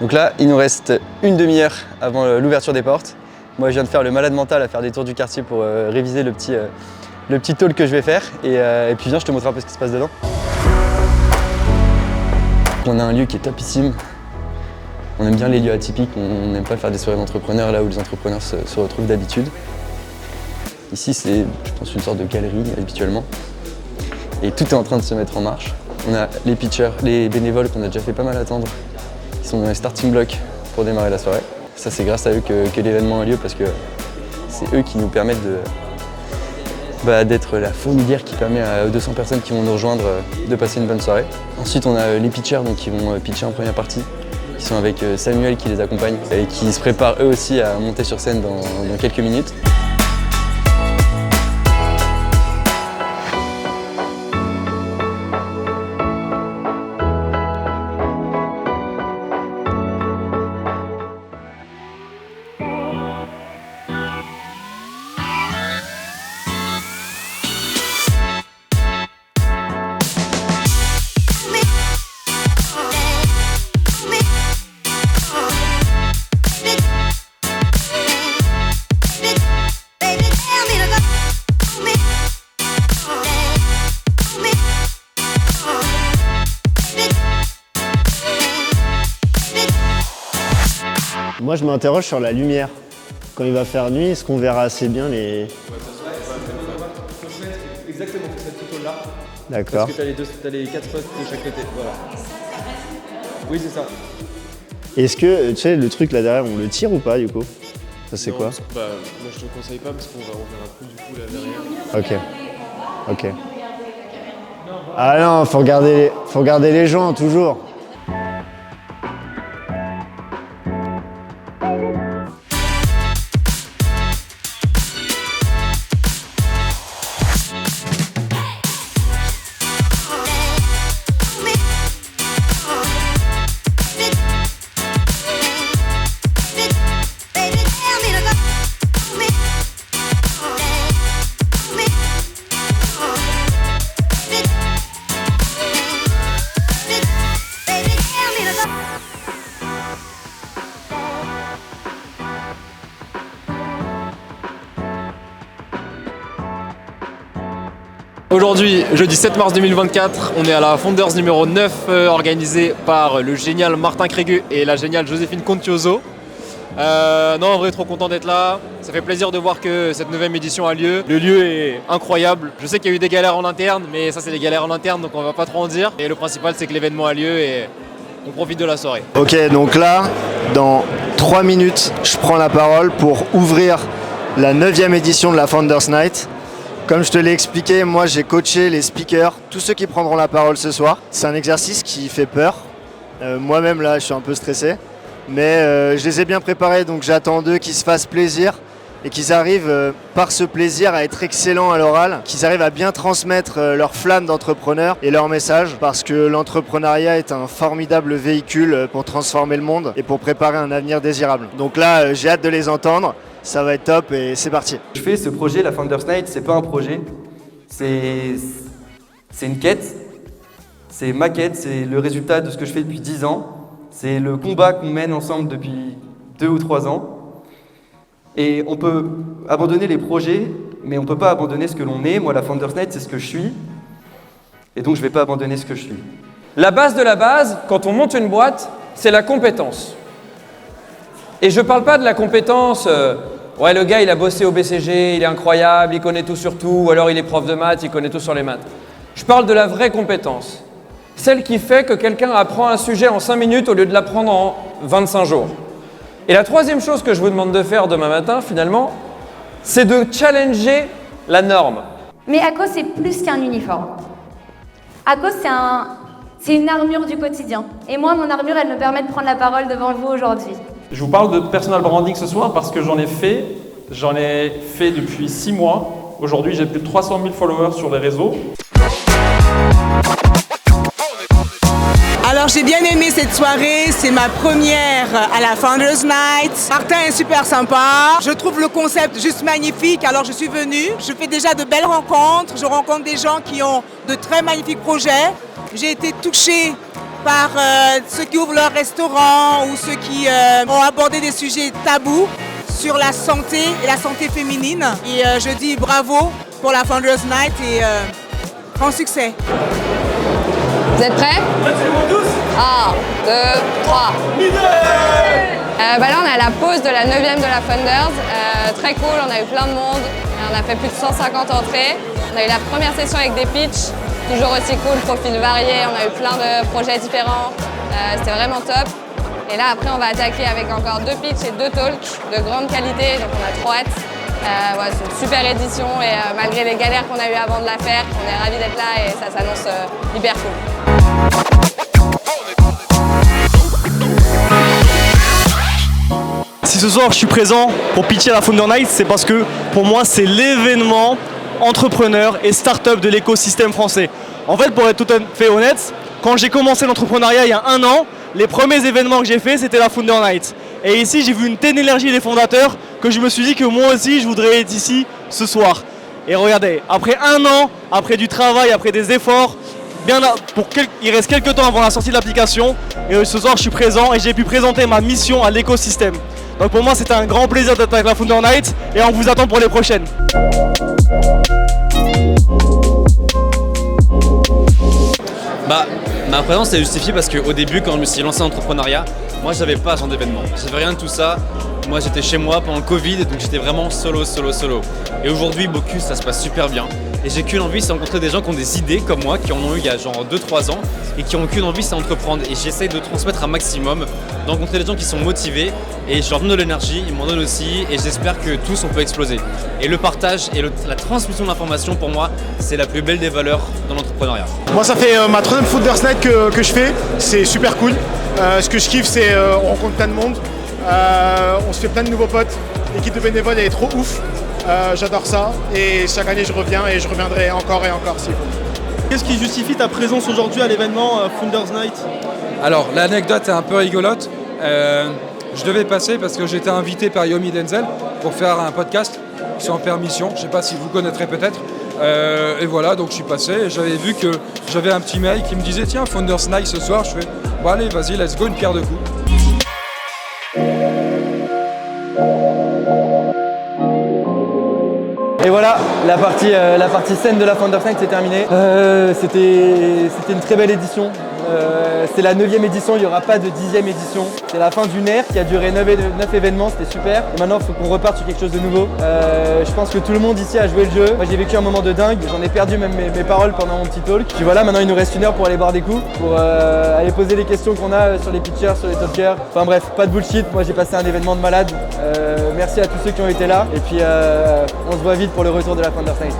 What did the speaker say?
Donc là, il nous reste une demi-heure avant l'ouverture des portes. Moi, je viens de faire le malade mental à faire des tours du quartier pour réviser le petit talk que je vais faire. Et puis viens, je te montre un peu ce qui se passe dedans. On a un lieu qui est topissime. On aime bien les lieux atypiques, on n'aime pas faire des soirées d'entrepreneurs là où les entrepreneurs se retrouvent d'habitude. Ici, c'est, je pense, une sorte de galerie habituellement. Et tout est en train de se mettre en marche. On a les pitchers, les bénévoles qu'on a déjà fait pas mal attendre, qui sont dans les starting blocks pour démarrer la soirée. Ça, c'est grâce à eux que l'événement a lieu parce que c'est eux qui nous permettent d'être la fourmilière qui permet à 200 personnes qui vont nous rejoindre de passer une bonne soirée. Ensuite, on a les pitchers donc, qui vont pitcher en première partie. Ils sont avec Samuel qui les accompagne et qui se préparent eux aussi à monter sur scène dans quelques minutes. Moi, je m'interroge sur la lumière. Quand il va faire nuit, est-ce qu'on verra assez bien les... Faut se mettre exactement, faut se mettre plutôt là. D'accord. Parce que t'as les 4 postes de chaque côté, voilà. Oui, c'est ça. Est-ce que, tu sais, le truc là derrière, on le tire ou pas du coup? Ça c'est Non, quoi? Moi je te conseille pas parce qu'on verra plus du coup là derrière. Ok. Ah non, faut regarder les gens toujours. Aujourd'hui, jeudi 7 mars 2024, on est à la Founders numéro 9 organisée par le génial Martin Crégu et la géniale Joséphine Contioso. Non, en vrai, trop content d'être là. Ça fait plaisir de voir que cette 9e édition a lieu. Le lieu est incroyable. Je sais qu'il y a eu des galères en interne, mais ça, c'est des galères en interne, donc on va pas trop en dire. Et le principal, c'est que l'événement a lieu et on profite de la soirée. Ok, donc là, dans 3 minutes, je prends la parole pour ouvrir la 9e édition de la Founders Night. Comme je te l'ai expliqué, moi j'ai coaché les speakers, tous ceux qui prendront la parole ce soir. C'est un exercice qui fait peur. Moi-même là, je suis un peu stressé. Mais je les ai bien préparés, donc j'attends d'eux qu'ils se fassent plaisir et qu'ils arrivent par ce plaisir à être excellents à l'oral, qu'ils arrivent à bien transmettre leur flamme d'entrepreneur et leur message, parce que l'entrepreneuriat est un formidable véhicule pour transformer le monde et pour préparer un avenir désirable. Donc là, j'ai hâte de les entendre. Ça va être top et c'est parti. Je fais ce projet, la Founders Night, c'est pas un projet, c'est une quête, c'est ma quête, c'est le résultat de ce que je fais depuis 10 ans, c'est le combat qu'on mène ensemble depuis 2 ou 3 ans. Et on peut abandonner les projets, mais on peut pas abandonner ce que l'on est. Moi, la Founders Night, c'est ce que je suis, et donc je vais pas abandonner ce que je suis. La base de la base, quand on monte une boîte, c'est la compétence. Et je parle pas de la compétence, ouais le gars il a bossé au BCG, il est incroyable, il connaît tout sur tout, ou alors il est prof de maths, il connaît tout sur les maths. Je parle de la vraie compétence. Celle qui fait que quelqu'un apprend un sujet en 5 minutes au lieu de l'apprendre en 25 jours. Et la troisième chose que je vous demande de faire demain matin finalement, c'est de challenger la norme. Mais ACO, c'est plus qu'un uniforme. ACO, c'est une armure du quotidien. Et moi, mon armure, elle me permet de prendre la parole devant vous aujourd'hui. Je vous parle de personal branding ce soir parce que j'en ai fait depuis 6 mois. Aujourd'hui, j'ai plus de 300 000 followers sur les réseaux. Alors j'ai bien aimé cette soirée, c'est ma première à la Founders Night. Martin est super sympa, je trouve le concept juste magnifique, alors je suis venue. Je fais déjà de belles rencontres, je rencontre des gens qui ont de très magnifiques projets. J'ai été touchée par ceux qui ouvrent leur restaurant ou ceux qui ont abordé des sujets tabous sur la santé et la santé féminine. Et je dis bravo pour la Founders Night et grand succès. Vous êtes prêts? 1, 2, 3. Là on est à la pause de la 9e de la Founders. Très cool, on a eu plein de monde. On a fait plus de 150 entrées. On a eu la première session avec des pitchs, toujours aussi cool, profils variés. On a eu plein de projets différents. C'était vraiment top. Et là après on va attaquer avec encore 2 pitchs et 2 talks de grande qualité. Donc on a trop hâte. Ouais, c'est une super édition et malgré les galères qu'on a eues avant de la faire, on est ravis d'être là et ça s'annonce hyper cool. Si ce soir je suis présent pour pitcher à la Founder Night, c'est parce que pour moi c'est l'événement entrepreneur et start-up de l'écosystème français. En fait, pour être tout à fait honnête, quand j'ai commencé l'entrepreneuriat il y a 1 an, les premiers événements que j'ai fait c'était la Founder Night. Et ici j'ai vu une telle énergie des fondateurs que je me suis dit que moi aussi je voudrais être ici ce soir. Et regardez, après 1 an, après du travail, après des efforts, il reste quelques temps avant la sortie de l'application et ce soir je suis présent et j'ai pu présenter ma mission à l'écosystème. Donc pour moi c'était un grand plaisir d'être avec la Founder Night et on vous attend pour les prochaines. Ma présence est justifiée parce qu'au début quand je me suis lancé en entrepreneuriat, moi j'avais pas ce genre d'événement, j'avais rien de tout ça. Moi j'étais chez moi pendant le Covid, donc j'étais vraiment solo. Et aujourd'hui Bocuse ça se passe super bien. Et j'ai qu'une envie, c'est rencontrer des gens qui ont des idées comme moi, qui en ont eu il y a genre 2-3 ans et qui ont qu'une envie, c'est entreprendre. Et j'essaye de transmettre un maximum, de rencontrer des gens qui sont motivés et je leur donne de l'énergie, ils m'en donnent aussi et j'espère que tous on peut exploser. Et le partage et la transmission d'informations pour moi, c'est la plus belle des valeurs dans l'entrepreneuriat. Moi ça fait ma 3e Founders Night que je fais, c'est super cool. Ce que je kiffe c'est on rencontre plein de monde, on se fait plein de nouveaux potes, l'équipe de bénévoles elle est trop ouf. J'adore ça et chaque année je reviens et je reviendrai encore et encore s'il faut. Qu'est-ce qui justifie ta présence aujourd'hui à l'événement Founders Night? Alors l'anecdote est un peu rigolote. Je devais passer parce que j'étais invité par Yomi Denzel pour faire un podcast sans permission. Je ne sais pas si vous connaîtrez peut-être. Et voilà, donc je suis passé et j'avais vu que j'avais un petit mail qui me disait tiens Founders Night ce soir. Je fais bon allez vas-y let's go, une pierre deux coups. Et voilà, la partie scène de la Founders Night c'est terminé. C'était une très belle édition. C'est la 9e édition, il n'y aura pas de 10e édition. C'est la fin d'une ère qui a duré 9 événements, c'était super. Et maintenant il faut qu'on reparte sur quelque chose de nouveau. Je pense que tout le monde ici a joué le jeu. Moi j'ai vécu un moment de dingue, j'en ai perdu même mes paroles pendant mon petit talk. Puis voilà, maintenant il nous reste 1 heure pour aller boire des coups, pour aller poser les questions qu'on a sur les pitchers, sur les talkers. Enfin bref, pas de bullshit, moi j'ai passé un événement de malade. Merci à tous ceux qui ont été là. Et puis on se voit vite pour le retour de la Founders Night.